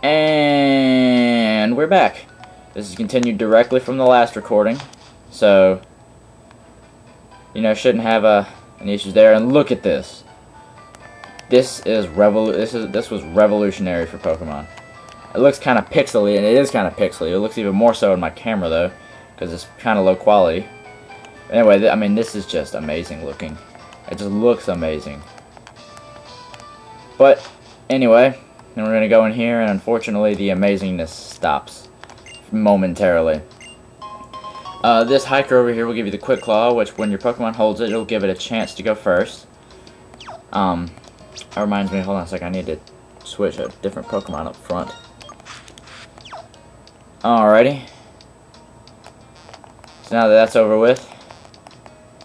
And we're back. This is continued directly from the last recording, so shouldn't have any issues there. And look at this. This was revolutionary for Pokemon. It looks kind of pixely, and it is kind of pixely. It looks even more so in my camera though, because it's kind of low quality. Anyway, I mean, this is just amazing looking. It just looks amazing. But anyway, then we're gonna go in here, and unfortunately, the amazingness stops momentarily. This hiker over here will give you the Quick Claw, which when your Pokemon holds it, it'll give it a chance to go first. That reminds me, hold on a second, I need to switch a different Pokemon up front. Alrighty. So now that that's over with,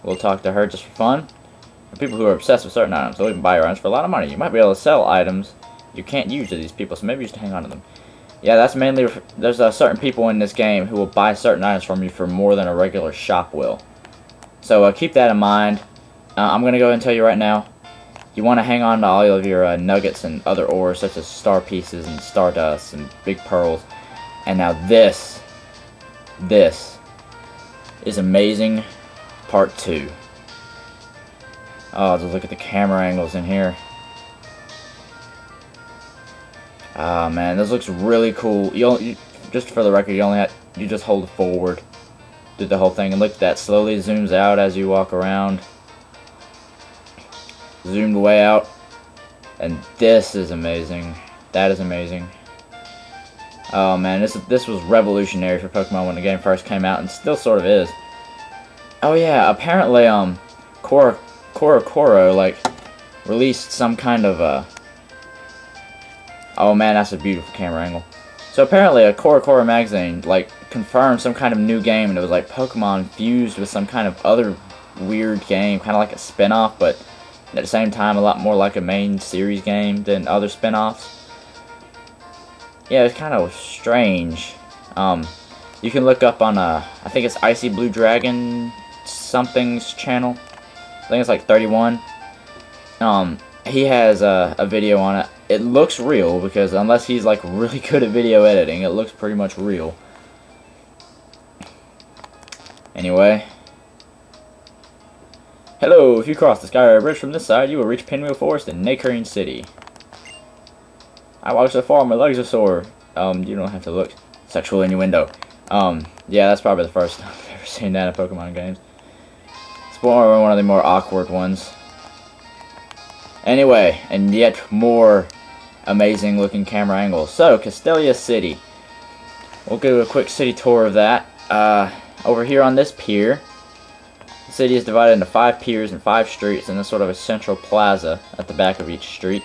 we'll talk to her just for fun. For people who are obsessed with certain items, they'll even buy your items for a lot of money. You might be able to sell items you can't use to these people, so maybe you should hang on to them. Yeah, that's mainly, there's certain people in this game who will buy certain items from you for more than a regular shop will. So keep that in mind. I'm going to go ahead and tell you right now, you want to hang on to all of your nuggets and other ores, such as star pieces and stardust and big pearls. And now this is amazing part 2. Oh, just look at the camera angles in here. Ah, man, this looks really cool. Just for the record, you just hold forward, do the whole thing, and look, that slowly zooms out as you walk around. Zoomed way out, and this is amazing. That is amazing. Oh man, this was revolutionary for Pokemon when the game first came out, and still sort of is. Oh yeah, apparently CoroCoro like released some kind of oh man, that's a beautiful camera angle. So apparently a CoroCoro magazine like confirmed some kind of new game, and it was like Pokemon fused with some kind of other weird game, kind of like a spin-off, but at the same time a lot more like a main series game than other spin-offs. Yeah, it's kind of strange. You can look up on I think it's Icy Blue Dragon something's channel. I think it's like 31. He has a video on it. It looks real, because unless he's like really good at video editing, it looks pretty much real. Anyway. Hello, if you cross the Skyway Bridge from this side, you will reach Pinwheel Forest in Nacrene City. I walked so far, my legs are sore. You don't have to look. Sexual innuendo. Yeah, that's probably the first time I've ever seen that in Pokemon games. It's one of the more awkward ones. Anyway, and yet more amazing looking camera angles. So, Castelia City. We'll do a quick city tour of that. Over here on this pier, the city is divided into 5 piers and 5 streets, and there's sort of a central plaza at the back of each street.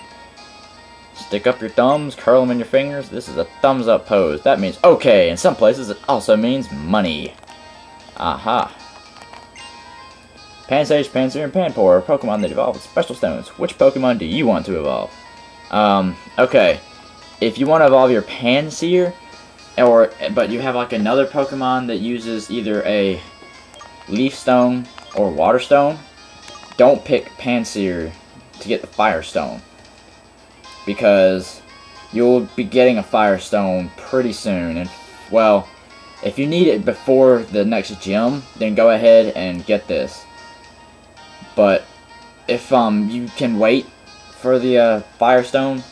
Stick up your thumbs, curl them in your fingers. This is a thumbs up pose. That means okay. In some places, it also means money. Aha. Pansage, Pansear, and Panpour are Pokemon that evolve with special stones. Which Pokemon do you want to evolve? Okay. If you want to evolve your Pansear, but you have like another Pokemon that uses either a Leaf Stone or Water Stone, don't pick Pansear to get the Fire Stone, because you'll be getting a Fire Stone pretty soon. And well, if you need it before the next gym, then go ahead and get this. But if you can wait for the Firestone,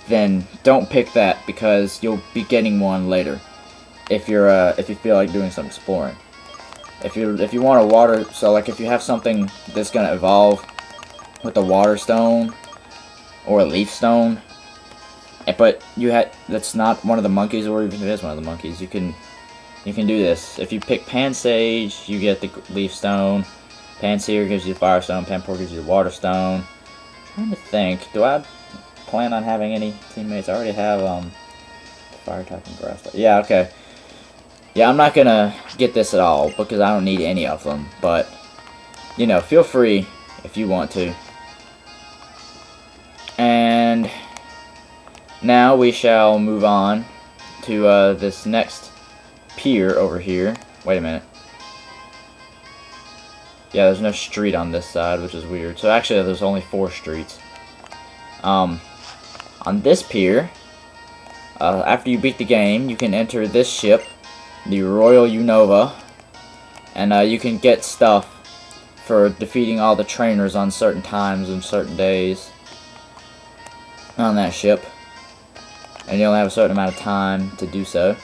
then don't pick that, because you'll be getting one later. If you feel like doing some exploring. If you want a water, so like if you have something that's gonna evolve with a Water Stone or a Leaf Stone, but that's not one of the monkeys, or even if it is one of the monkeys, you can do this. If you pick Pansage, you get the Leaf Stone. Pansear gives you the Fire Stone. Panpour gives you the Water Stone. I'm trying to think. Do I plan on having any teammates? I already have Fire type and Grass type. Yeah, okay. Yeah, I'm not gonna get this at all, because I don't need any of them. But feel free if you want to. And now we shall move on to this next pier over here. Wait a minute. Yeah, there's no street on this side, which is weird. So actually, there's only 4 streets. On this pier, after you beat the game, you can enter this ship, the Royal Unova, and you can get stuff for defeating all the trainers on certain times and certain days on that ship. And you only have a certain amount of time to do so.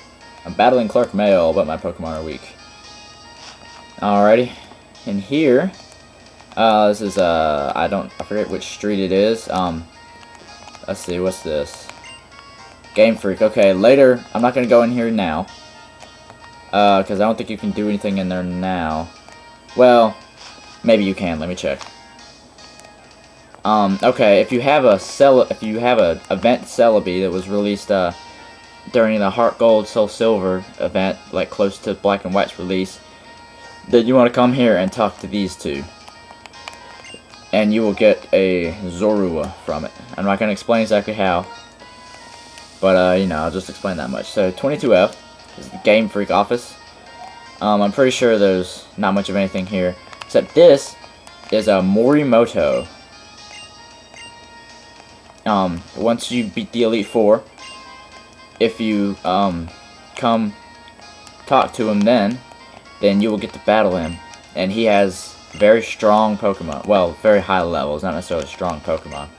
I'm battling Clerk Mail, but my Pokemon are weak. Alrighty, in here, this is I forget which street it is. Let's see, what's this? Game Freak. Okay, later, I'm not gonna go in here now, because I don't think you can do anything in there now. Well, maybe you can. Let me check. Okay, if you have a event Celebi that was released during the Heart Gold Soul Silver event, like close to Black and White's release, then you want to come here and talk to these two, and you will get a Zorua from it. I'm not going to explain exactly how, but you know, I'll just explain that much. So 22F is the Game Freak office. I'm pretty sure there's not much of anything here, except this is a Morimoto. Once you beat the Elite Four, if you come talk to him, then you will get to battle him, and he has very strong Pokemon. Well, very high levels, not necessarily strong Pokemon,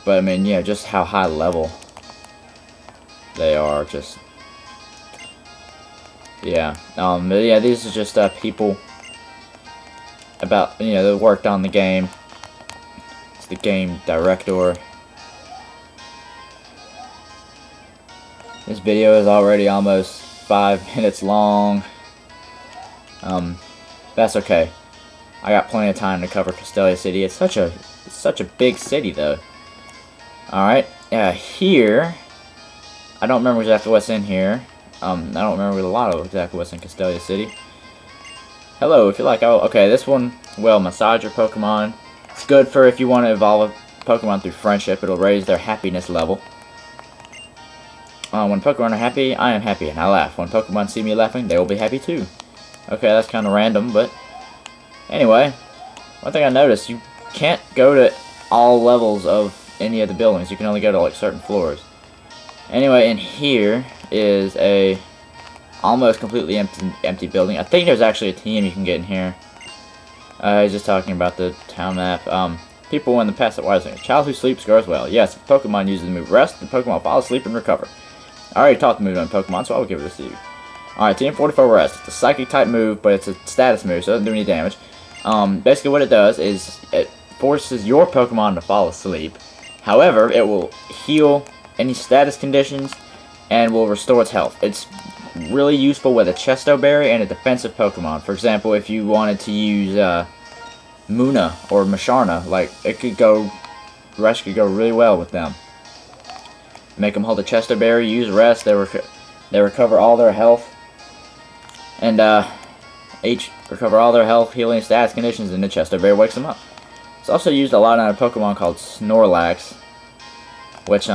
but I mean, yeah, just how high level they are. Just yeah, but yeah, these are just people about, you know, that worked on the game. It's the game director. This video is already almost 5 minutes long. That's okay. I got plenty of time to cover Castelia City. It's such a big city, though. All right, here, I don't remember exactly what's in here. I don't remember a lot of exactly what's in Castelia City. Hello, if you like, oh, okay, this one will massage your Pokemon. It's good for if you want to evolve a Pokemon through friendship. It'll raise their happiness level. When Pokemon are happy, I am happy, and I laugh. When Pokemon see me laughing, they will be happy too. Okay, that's kind of random, but anyway, one thing I noticed, you can't go to all levels of any of the buildings. You can only go to like certain floors. Anyway, in here is a almost completely empty building. I think there's actually a team you can get in here. He's just talking about the town map. People in the past that wisely. A child who sleeps grows well. Yes, if Pokemon uses the move rest, the Pokemon fall asleep and recover. I already taught the move on Pokemon, so I will give it to you. Alright, TM44 Rest. It's a psychic type move, but it's a status move, so it doesn't do any damage. Basically what it does is it forces your Pokemon to fall asleep. However, it will heal any status conditions and will restore its health. It's really useful with a Chesto Berry and a defensive Pokemon. For example, if you wanted to use Muna or Musharna, like, Rest could go really well with them. Make them hold a Chesto Berry, use Rest, they recover all their health, and each recover all their health, healing status conditions, and the Chesto Berry wakes them up. It's also used a lot on a Pokemon called Snorlax, which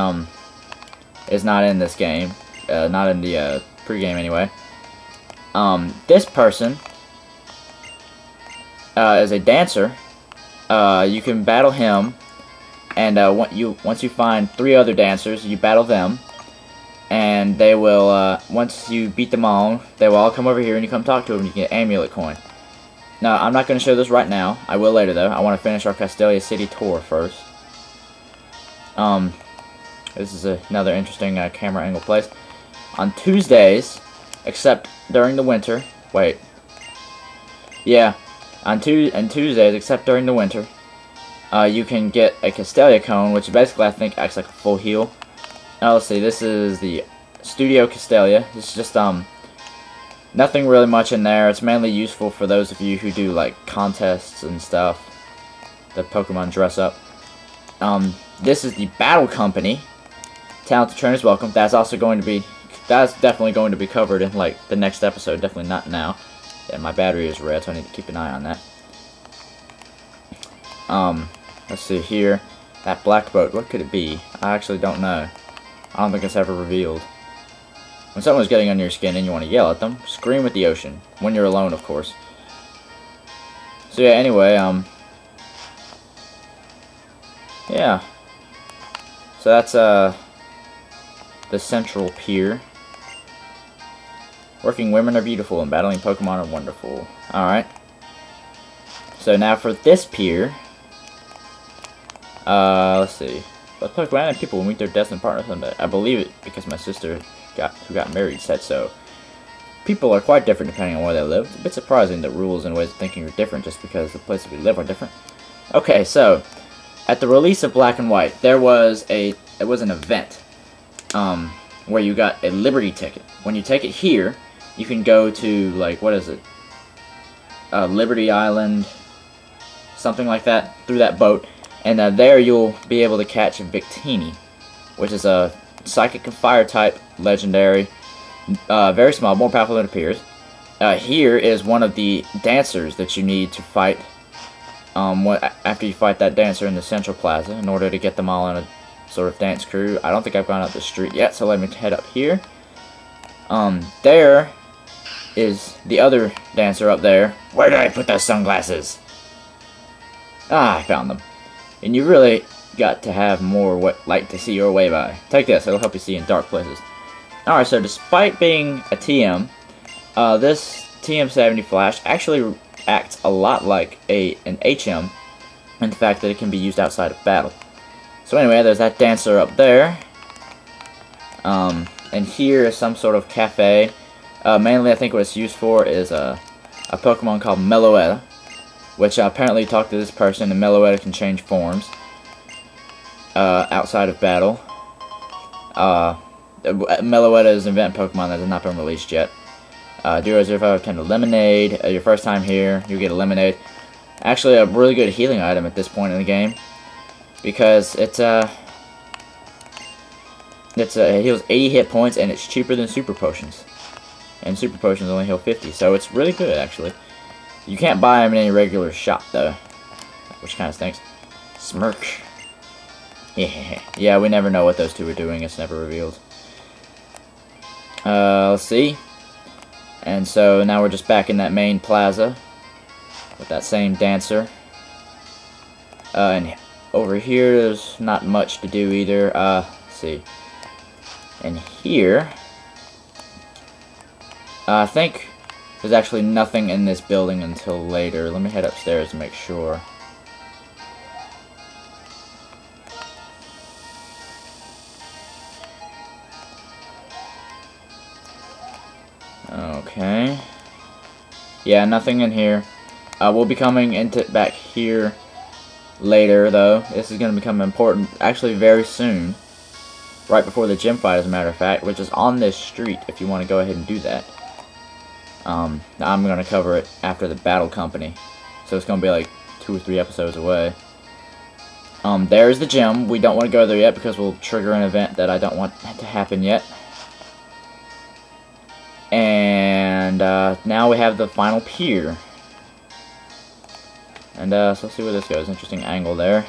is not in this game, not in the pregame anyway. This person is a dancer. You can battle him, and once you find 3 other dancers, you battle them, and they will, once you beat them all, they will all come over here and you come talk to them and you get an Amulet Coin. Now, I'm not going to show this right now. I will later, though. I want to finish our Castelia City tour first. This is another interesting camera angle place. On Tuesdays, except during the winter, wait. Yeah, on Tuesdays, except during the winter, you can get a Castelia Cone, which basically I think acts like a full heal. Now let's see, this is the Studio Castelia. It's just nothing really much in there. It's mainly useful for those of you who do like contests and stuff. The Pokemon dress up. This is the Battle Company. Talented trainers welcome. That's definitely going to be covered in like the next episode. Definitely not now. And my battery is red, so I need to keep an eye on that. Let's see here. That black boat, what could it be? I actually don't know. I don't think it's ever revealed. When someone's getting under your skin and you want to yell at them, scream at the ocean. When you're alone, of course. So yeah, anyway, yeah. So that's the central pier. Working women are beautiful and battling Pokemon are wonderful. Alright. So now for this pier. Let's see. But Pokemon and people will meet their destined partner someday. I believe it because my sister who got married said so. People are quite different depending on where they live. It's a bit surprising that rules and ways of thinking are different just because the places we live are different. Okay, so at the release of Black and White, it was an event where you got a Liberty ticket. When you take it here, you can go to, like, what is it? Liberty Island, something like that, through that boat. And there you'll be able to catch a Victini, which is a Psychic and Fire type legendary. Very small, more powerful than it appears. Here is one of the dancers that you need to fight after you fight that dancer in the Central Plaza in order to get them all in a sort of dance crew. I don't think I've gone up the street yet, so let me head up here. There is the other dancer up there. Where did I put those sunglasses? Ah, I found them. And you really got to have more light to see your way by. Take this, it'll help you see in dark places. Alright, so despite being a TM, this TM70 Flash actually acts a lot like an HM in the fact that it can be used outside of battle. So anyway, there's that dancer up there. And here is some sort of cafe. Mainly I think what it's used for is a Pokemon called Meloetta, which apparently you talk to this person and Meloetta can change forms outside of battle. Meloetta is an event Pokemon that has not been released yet. Do 005 obtain a Lemonade. Your first time here, you get a Lemonade. Actually, a really good healing item at this point in the game, because it heals 80 hit points and it's cheaper than Super Potions. And Super Potions only heal 50, so it's really good actually. You can't buy them in any regular shop though, which kind of stinks. Smirk. Yeah, we never know what those two are doing. It's never revealed. Let's see. And so now we're just back in that main plaza with that same dancer. And over here there's not much to do either. Let's see. And here, I think there's actually nothing in this building until later. Let me head upstairs to make sure. Okay. Yeah, nothing in here. We'll be coming into back here later, though. This is going to become important actually very soon. Right before the gym fight, as a matter of fact, which is on this street if you want to go ahead and do that. I'm going to cover it after the Battle Company. So it's going to be like 2 or 3 episodes away. There's the gym. We don't want to go there yet because we'll trigger an event that I don't want to happen yet. And now we have the final pier. And so let's see where this goes. Interesting angle there.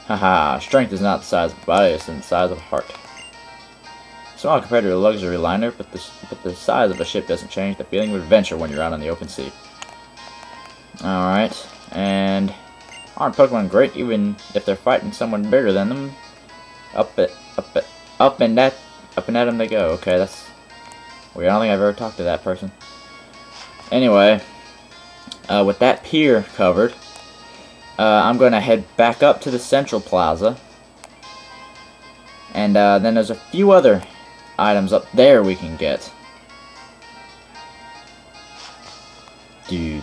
Haha, strength is not the size of the body, it's in the size of the heart. Small compared to a luxury liner, but the size of a ship doesn't change the feeling of adventure when you're out on the open sea. Alright, and aren't Pokemon great even if they're fighting someone bigger than them? Up and at them they go. Okay, that's weird. I don't think I've ever talked to that person. Anyway, with that pier covered, I'm going to head back up to the Central Plaza. And then there's a few other items up there we can get. I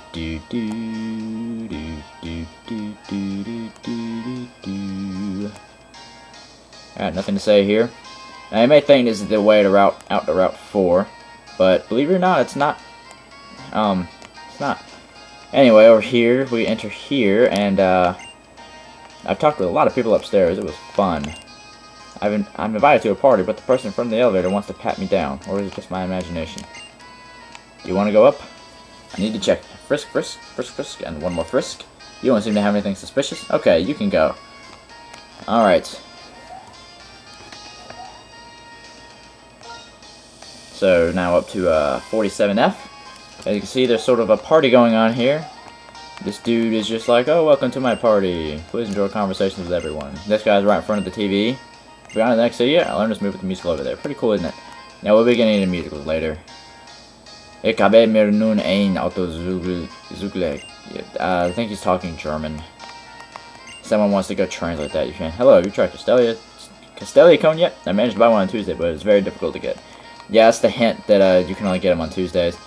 got nothing to say here. Now you may think this is the way to out to Route 4, but believe it or not, it's not. It's not. Anyway, over here, we enter here, and I've talked with a lot of people upstairs. It was fun. I'm invited to a party, but the person in front of the elevator wants to pat me down, or is it just my imagination? Do you want to go up? I need to check. Frisk, frisk, frisk, frisk, and one more frisk. You don't seem to have anything suspicious? Okay, you can go. Alright. So, now up to 47F. As you can see, there's sort of a party going on here. This dude is just like, oh, welcome to my party. Please enjoy conversations with everyone. This guy's right in front of the TV. We on to the next city. Yeah, I learned this move with the musical over there. Pretty cool, isn't it? Now we'll be getting into musicals later. Ich habe mir nun ein Auto zugelegt. I think he's talking German. Someone wants to go translate that. You can. Hello, have you tried Castelia cone yet? I managed to buy one on Tuesday, but it's very difficult to get. Yeah, that's the hint that you can only get them on Tuesdays.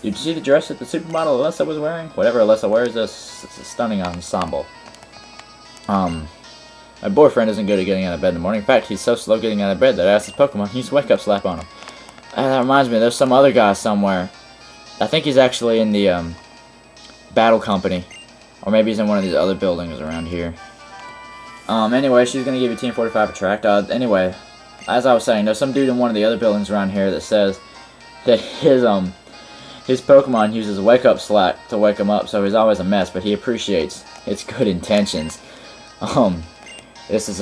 Did you see the dress that the supermodel Alyssa was wearing? Whatever Alyssa wears, it's a stunning ensemble. My boyfriend isn't good at getting out of bed in the morning. In fact, he's so slow getting out of bed that I asked his Pokemon to use Wake Up Slap on him. That reminds me, there's some other guy somewhere. I think he's actually in the Battle Company. Or maybe he's in one of these other buildings around here. Anyway, she's going to give you Team 45 Attract. Anyway, as I was saying, there's some dude in one of the other buildings around here that says that his Pokemon uses Wake Up Slap to wake him up, so he's always a mess, but he appreciates its good intentions. This is,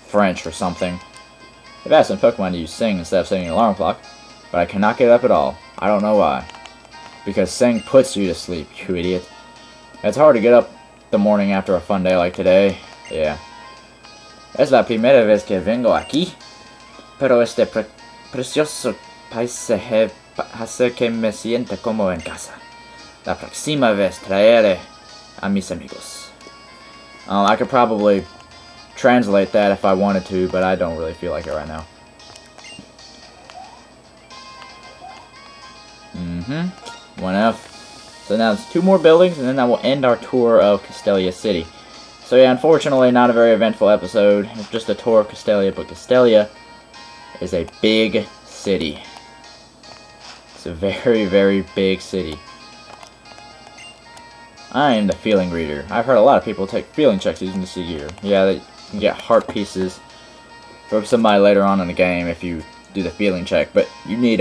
French or something. I've asked some Pokemon to use Sing instead of setting an alarm clock, but I cannot get up at all. I don't know why. Because Sing puts you to sleep, you idiot. It's hard to get up the morning after a fun day like today. Yeah. Es la primera vez que vengo aquí, pero este precioso paisaje hace que me sienta como en casa. La próxima vez traeré a mis amigos. I could probably translate that if I wanted to, but I don't really feel like it right now. One F. So now it's 2 more buildings, and then that will end our tour of Castelia City. So yeah, unfortunately, not a very eventful episode. It's just a tour of Castelia, but Castelia is a big city. It's a very, very big city. I am the feeling reader. I've heard a lot of people take feeling checks using the Seagear. Yeah, they can get heart pieces for somebody later on in the game if you do the feeling check, but you need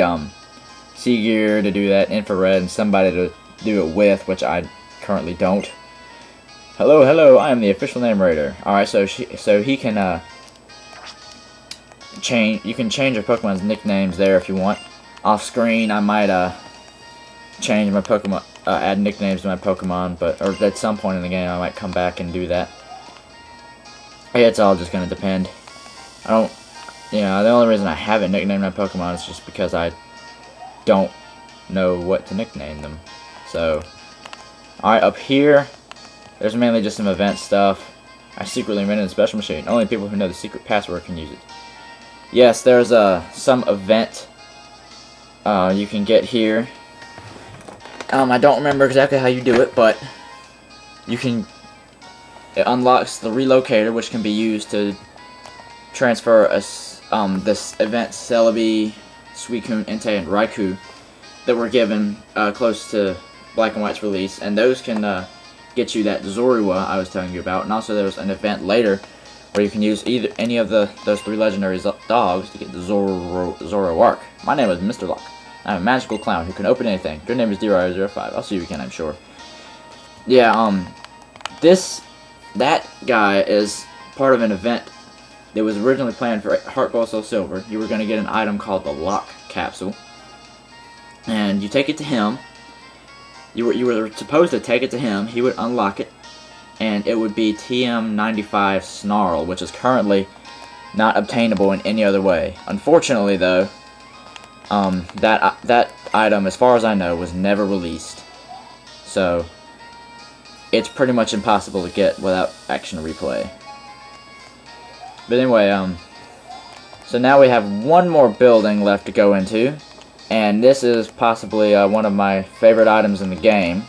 Seagear to do that, infrared, and somebody to do it with, which I currently don't. Hello, hello, I am the official narrator. Alright, so he can you can change your Pokemon's nicknames there if you want. Off screen, I might change my Pokemon, add nicknames to my Pokemon, or at some point in the game I might come back and do that. It's all just gonna depend. The only reason I haven't nicknamed my Pokemon is just because I don't know what to nickname them. So, alright, up here, there's mainly just some event stuff. I secretly invented a special machine. Only people who know the secret password can use it. Yes, there's some event you can get here. I don't remember exactly how you do it, but it unlocks the relocator, which can be used to transfer this event Celebi, Suicune, Entei, and Raikou that were given close to Black and White's release, and those can get you that Zorua I was telling you about. And also there's an event later where you can use any of those 3 legendary dogs to get the Zoroark. My name is Mr. Locke. I'm a magical clown who can open anything. Your name is D-Rider05. I'll see if you can, I'm sure. Yeah, that guy is part of an event that was originally planned for Heart Gold Soul Silver. You were going to get an item called the Lock Capsule, and you take it to him. You were supposed to take it to him. He would unlock it, and it would be TM95 Snarl, which is currently not obtainable in any other way. Unfortunately, though, that item, as far as I know, was never released. So it's pretty much impossible to get without Action Replay. But anyway, so now we have one more building left to go into, and this is possibly one of my favorite items in the game,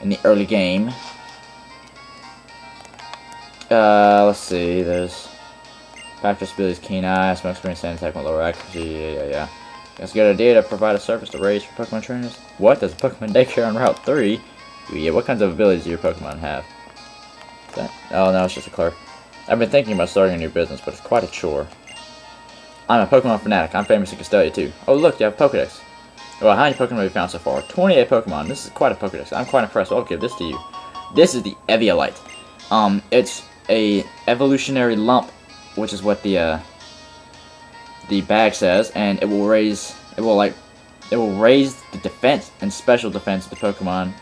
in the early game. Let's see, there's Factor Abilities, Keen Eye, Smoke Screen, Sand Attack, Lower Accuracy, yeah. It's a good idea to provide a service to raise for Pokemon trainers. What? There's a Pokemon daycare on Route 3? Yeah, what kinds of abilities do your Pokemon have? Oh no, it's just a clerk. I've been thinking about starting a new business, but it's quite a chore. I'm a Pokemon fanatic. I'm famous in Castelia too. Oh look, you have a Pokedex. Well, how many Pokemon have you found so far? 28 Pokemon. This is quite a Pokedex. I'm quite impressed. I'll give this to you. This is the Eviolite. It's a evolutionary lump, which is what the bag says, and it will raise the defense and special defense of the Pokemon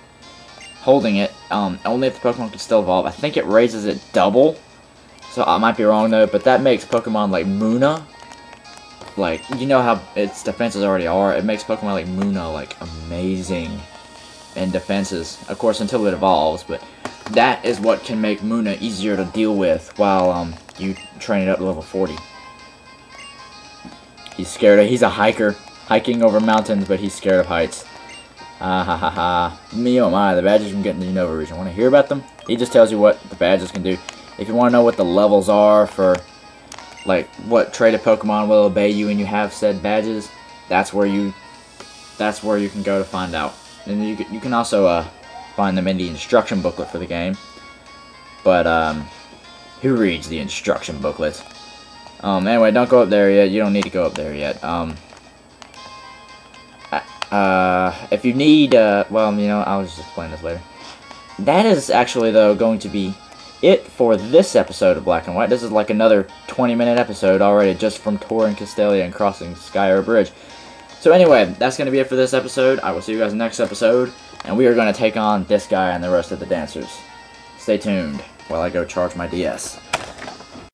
holding it. Only if the Pokemon can still evolve. I think it raises it double. So I might be wrong though, but that makes Pokemon like Munna, like, you know how its defenses already are, it makes Pokemon like Munna like amazing in defenses, of course, until it evolves, but that is what can make Munna easier to deal with while you train it up to level 40. He's scared of, he's a hiker, hiking over mountains, but he's scared of heights. Ha ha ha. Me oh my, the badges from getting to Unova region. Want to hear about them? He just tells you what the badges can do. If you want to know what the levels are for, like, what traded Pokemon will obey you and you have said badges, that's where you can go to find out. And you can also find them in the instruction booklet for the game. But who reads the instruction booklet? Anyway, don't go up there yet. You don't need to go up there yet. If you need, well, you know, I'll just explain this later. That is actually, though, going to be it for this episode of Black and White. This is like another 20-minute episode already, just from touring Castelia and crossing Skyward Bridge. So anyway, that's going to be it for this episode. I will see you guys next episode, and we are going to take on this guy and the rest of the dancers. Stay tuned while I go charge my DS.